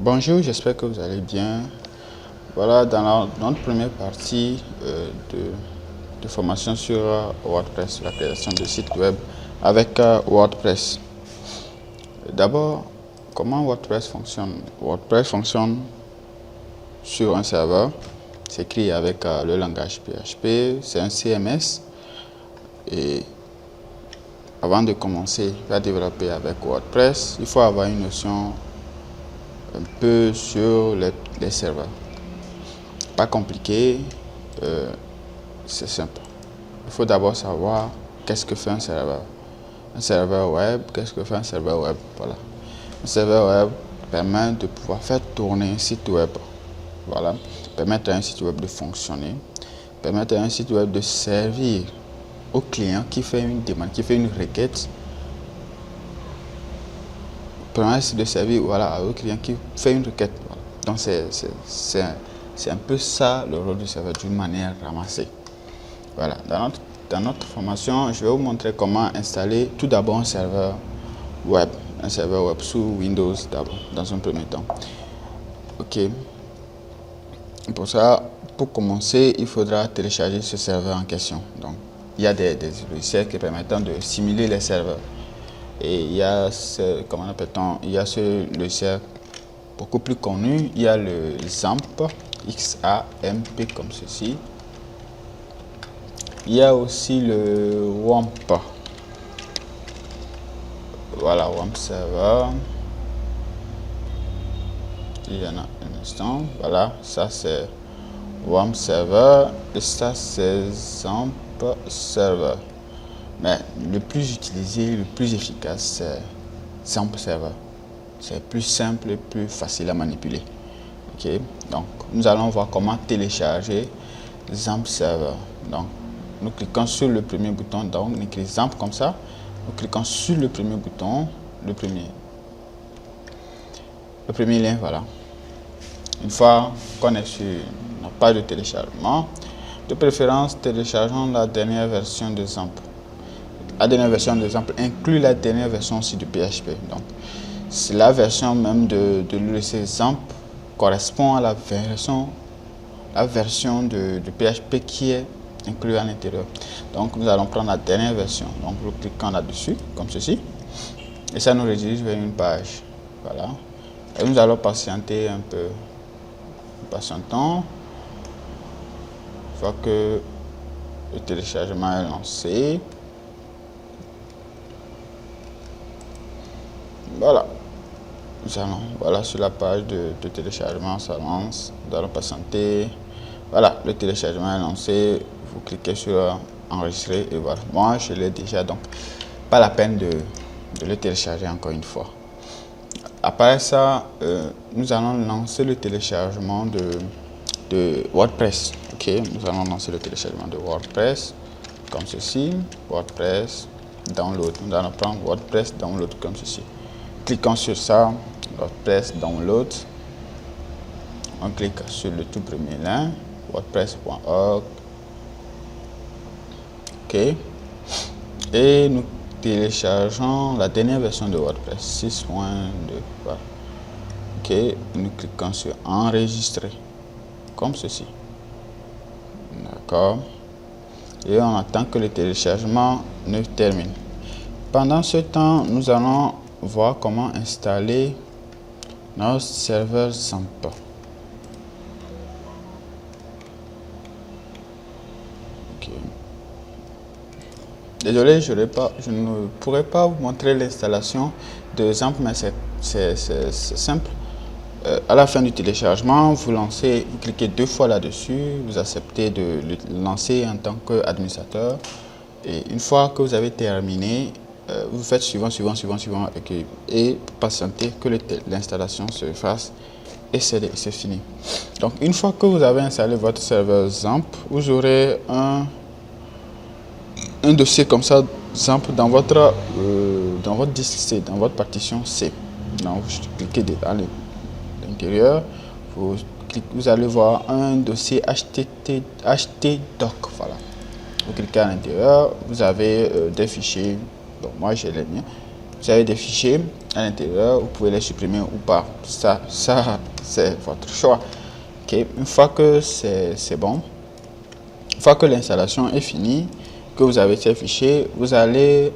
Bonjour, j'espère que vous allez bien. Voilà, dans notre première partie de formation sur WordPress, la création de sites web avec WordPress. D'abord, comment WordPress fonctionne? WordPress fonctionne sur un serveur, c'est écrit avec le langage PHP, c'est un CMS. Et avant de commencer à développer avec WordPress, il faut avoir une notion un peu sur les serveurs. Pas compliqué, c'est simple. Il faut d'abord savoir qu'est-ce que fait un serveur. Un serveur web, qu'est-ce que fait un serveur web? Voilà. Un serveur web permet de pouvoir faire tourner un site web. Voilà. Permettre à un site web de fonctionner. Permettre à un site web de servir au client qui fait une demande, qui fait une requête. Permettre de servir au client qui fait une requête. Voilà. Donc c'est un peu ça le rôle du serveur d'une manière ramassée. Voilà, dans notre formation, je vais vous montrer comment installer tout d'abord un serveur web sous Windows d'abord, dans un premier temps. Ok, pour ça, pour commencer, il faudra télécharger ce serveur en question. Donc, il y a des logiciels qui permettent de simuler les serveurs. Et il y a il y a ce logiciel beaucoup plus connu, il y a le XAMPP, XAMPP comme ceci. Il y a aussi le WAMP. Voilà, WAMP server. Il y en a un instant. Voilà, ça c'est WAMP server. Et ça c'est XAMPP server. Mais le plus utilisé, le plus efficace, c'est XAMPP server. C'est plus simple et plus facile à manipuler. Ok, donc nous allons voir comment télécharger XAMPP server. Donc, nous cliquons sur le premier bouton, donc on écrit XAMPP comme ça. Nous cliquons sur le premier bouton, le premier lien, voilà. Une fois qu'on est sur la page de téléchargement, de préférence, téléchargeons la dernière version de XAMPP. La dernière version de XAMPP inclut la dernière version aussi de PHP. Donc, c'est la version même de l'URC XAMPP correspond à la version de PHP qui est inclus à l'intérieur. Donc nous allons prendre la dernière version. Donc nous cliquons là-dessus, comme ceci. Et ça nous redirige vers une page. Voilà. Et nous allons patienter un peu. Patientons. Une fois que le téléchargement est lancé. Voilà. Voilà, sur la page de téléchargement, ça lance. Nous allons patienter. Voilà, le téléchargement est lancé. Vous cliquez sur enregistrer et voilà. Moi, je l'ai déjà, donc pas la peine de le télécharger encore une fois. Après ça, nous allons lancer le téléchargement de WordPress. Ok, nous allons lancer le téléchargement de WordPress comme ceci. WordPress download. Nous allons prendre WordPress download comme ceci. Cliquons sur ça, WordPress download. On clique sur le tout premier lien, wordpress.org. Ok, et nous téléchargeons la dernière version de WordPress 6.2. Voilà. Ok, nous cliquons sur enregistrer comme ceci. D'accord, et on attend que le téléchargement ne termine. Pendant ce temps, nous allons voir comment installer notre serveur XAMPP. Désolé, je ne pourrais pas vous montrer l'installation de XAMPP, mais c'est simple. À la fin du téléchargement, vous cliquez 2 fois là-dessus, vous acceptez de le lancer en tant qu'administrateur. Et une fois que vous avez terminé, vous faites suivant et patientez que l'installation se fasse et c'est fini. Donc une fois que vous avez installé votre serveur XAMPP, vous aurez un dossier comme ça XAMPP dans votre disque C, dans votre partition C. Donc vous cliquez à l'intérieur, vous allez voir un dossier htdoc. Voilà. Vous cliquez à l'intérieur, vous avez des fichiers. Donc moi j'ai les miens. Vous avez des fichiers à l'intérieur, vous pouvez les supprimer ou pas. Ça c'est votre choix. Ok, une fois que c'est bon, une fois que l'installation est finie, que vous avez ces fichiers, vous allez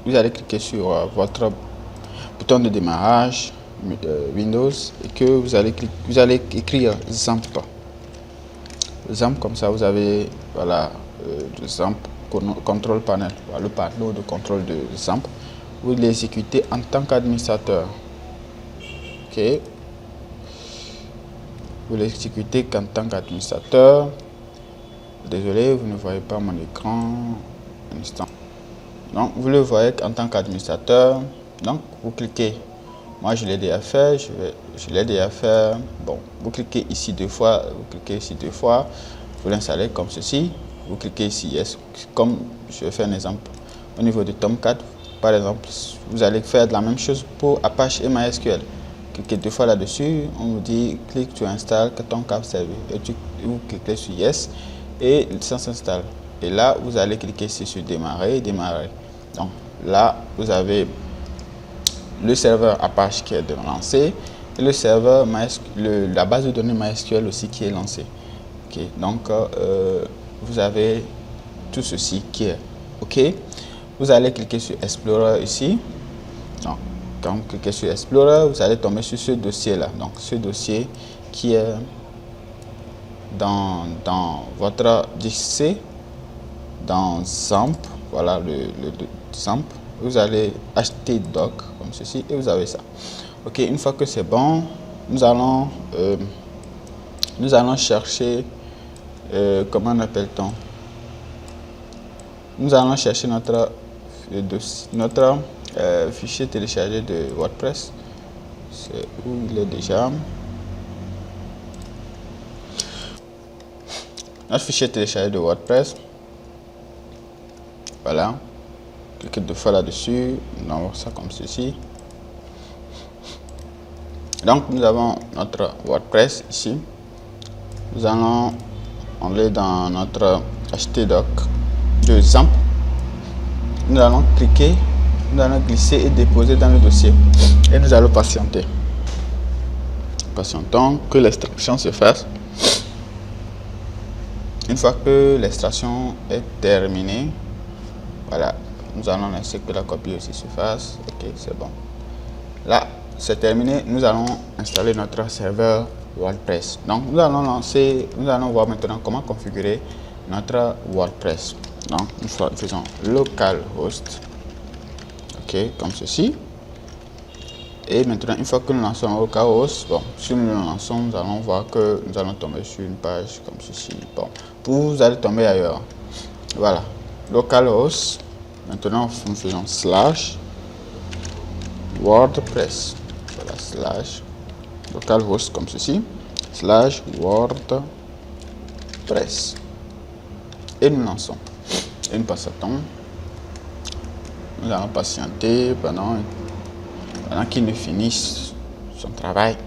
cliquer sur votre bouton de démarrage Windows et que vous allez écrire XAMPP. XAMPP, comme ça vous avez voilà XAMPP Control Panel, voilà, le panneau de contrôle de XAMPP. Vous l'exécutez en tant qu'administrateur. Ok, vous l'exécutez qu'en tant qu'administrateur. Désolé, vous ne voyez pas mon écran. Un instant. Donc, vous le voyez en tant qu'administrateur. Donc, vous cliquez. Moi, je l'ai déjà fait. Je l'ai déjà fait. Bon, vous cliquez ici 2 fois. Vous cliquez ici 2 fois. Vous l'installez comme ceci. Vous cliquez ici Yes. Comme je vais faire un exemple. Au niveau de Tomcat, par exemple, vous allez faire de la même chose pour Apache et MySQL. Cliquez 2 fois là-dessus. On vous dit clique, tu installes que Tomcat serveur. Et vous cliquez sur Yes. Et ça s'installe. Et là, vous allez cliquer ici sur démarrer, démarrer. Donc là, vous avez le serveur Apache qui est lancé et le serveur la base de données MySQL aussi qui est lancée. Okay. Donc, vous avez tout ceci qui est OK. Vous allez cliquer sur Explorer ici. Donc, quand vous cliquez sur Explorer, vous allez tomber sur ce dossier-là. Donc, ce dossier qui est dans votre disque C, dans XAMPP, voilà le XAMPP, vous allez acheter doc comme ceci et vous avez ça. Ok, une fois que c'est bon, nous allons chercher, comment appelle-t-on? Nous allons chercher notre fichier téléchargé de WordPress. C'est où il est déjà? Notre fichier téléchargé de WordPress. Voilà. Cliquez 2 fois là-dessus. On envoie ça comme ceci. Donc, nous avons notre WordPress ici. Nous allons aller dans notre htdoc de XAMPP. Nous allons cliquer, nous allons glisser et déposer dans le dossier. Et nous allons patienter. Patientons que l'extraction se fasse. Une fois que l'extraction est terminée, voilà, nous allons laisser que la copie aussi se fasse. Ok, c'est bon. Là, c'est terminé. Nous allons installer notre serveur WordPress. Donc, nous allons voir maintenant comment configurer notre WordPress. Donc, nous faisons localhost. Ok, comme ceci. Et maintenant, une fois que nous lançons localhost, bon, si nous le lançons, nous allons voir que nous allons tomber sur une page comme ceci. Bon, vous allez tomber ailleurs. Voilà, localhost. Maintenant, nous faisons / WordPress. Voilà, / localhost comme ceci, / WordPress. Et nous lançons. Et nous passons. Nous allons patienter pendant qu'il ne finisse son travail.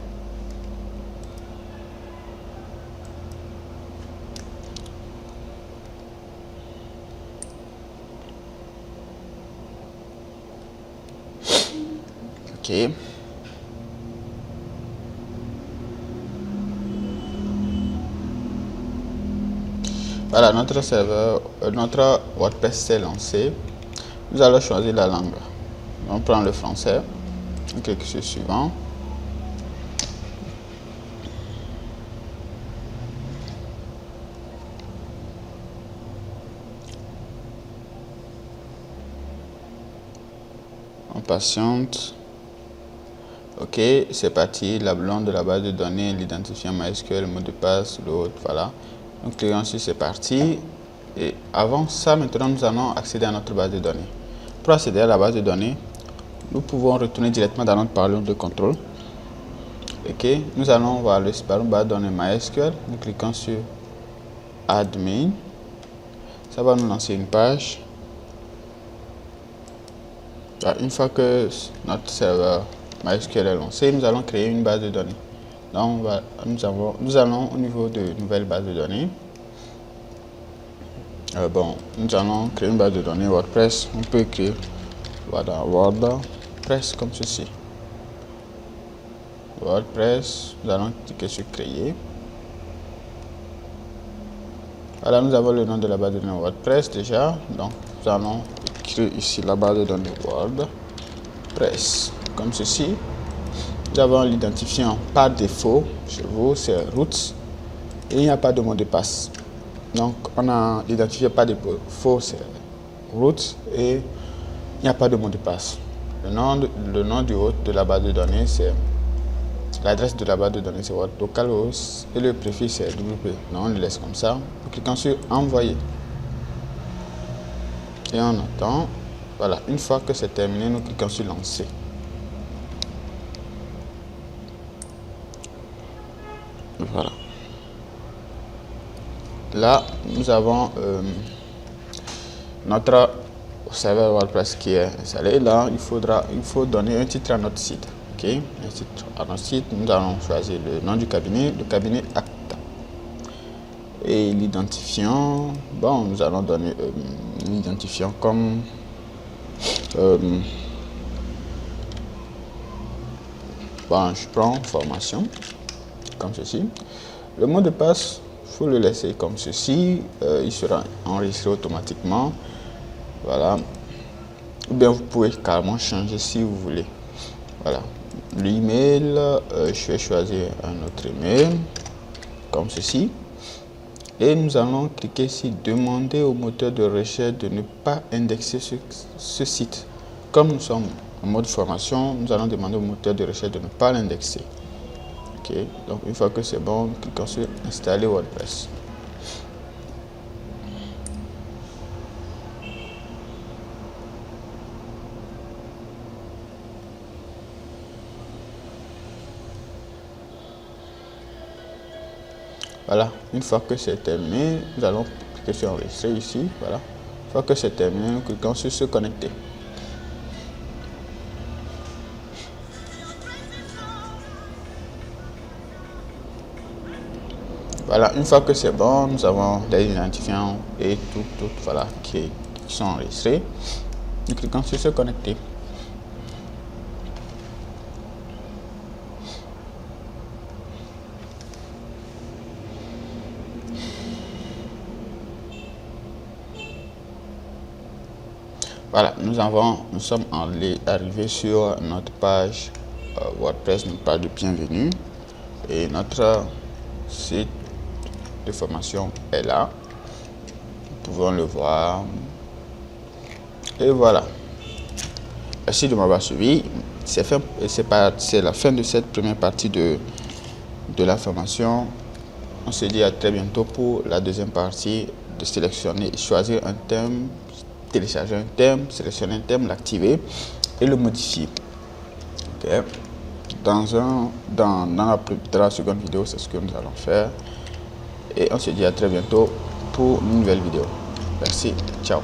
Ok. Voilà, notre serveur, notre WordPress s'est lancé. Nous allons choisir la langue. On prend le français. On clique sur suivant. On patiente. Ok, c'est parti. La blonde de la base de données, l'identifiant MySQL, le mot de passe, l'autre, voilà. Donc, cliquons sur c'est parti. Et avant ça, maintenant, nous allons accéder à notre base de données. Pour accéder à la base de données, nous pouvons retourner directement dans notre panneau de contrôle. Ok, nous allons voir le base de données MySQL. Nous cliquons sur Admin. Ça va nous lancer une page. Une fois que notre serveur MySQL est lancé, nous allons créer une base de données. Donc, nous allons au niveau de nouvelle base de données. Nous allons créer une base de données WordPress. On peut écrire voilà, Word WordPress comme ceci. WordPress, nous allons cliquer sur créer. Voilà, nous avons le nom de la base de données WordPress déjà. Donc, nous allons écrire ici la base de données WordPress comme ceci. Nous avons l'identifiant par défaut chez vous, c'est root. Et il n'y a pas de mot de passe. Donc, on a l'identifié par défaut, c'est root. Et il n'y a pas de mot de passe. Le nom du hôte de la base de données, c'est l'adresse de la base de données, c'est localhost. Et le préfixe, c'est WP. Donc, on le laisse comme ça. En cliquant sur envoyer. Et on attend. Voilà, une fois que c'est terminé, nous cliquons sur lancer. Voilà. Là, nous avons notre serveur WordPress qui est installé. Là, il faut donner un titre à notre site. Ok, un titre à notre site. Nous allons choisir le nom du cabinet, le cabinet Acta. Et l'identifiant, bon, nous allons donner l'identifiant comme bon, je prends formation comme ceci. Le mot de passe, il faut le laisser comme ceci. Il sera enregistré automatiquement. Voilà. Ou bien vous pouvez carrément changer si vous voulez. Voilà. L'email, je vais choisir un autre email comme ceci. Et nous allons cliquer ici, demander au moteur de recherche de ne pas indexer ce site. Comme nous sommes en mode formation, nous allons demander au moteur de recherche de ne pas l'indexer. Ok, donc une fois que c'est bon, cliquons sur installer WordPress. Voilà, une fois que c'est terminé, nous allons cliquer sur enregistrer ici. Voilà, une fois que c'est terminé, nous cliquons sur se connecter. Voilà, une fois que c'est bon, nous avons les identifiants et tout voilà, qui sont enregistrés. Nous cliquons sur se connecter. Voilà, nous sommes arrivés sur notre page WordPress, notre page de bienvenue, et notre site de formation est là. Nous pouvons le voir. Et voilà. Merci de m'avoir suivi. C'est la fin de cette première partie de la formation. On se dit à très bientôt pour la deuxième partie de sélectionner et choisir un thème, télécharger un thème, sélectionner un thème, l'activer et le modifier. Okay. Dans la seconde vidéo, c'est ce que nous allons faire. Et on se dit à très bientôt pour une nouvelle vidéo. Merci, ciao.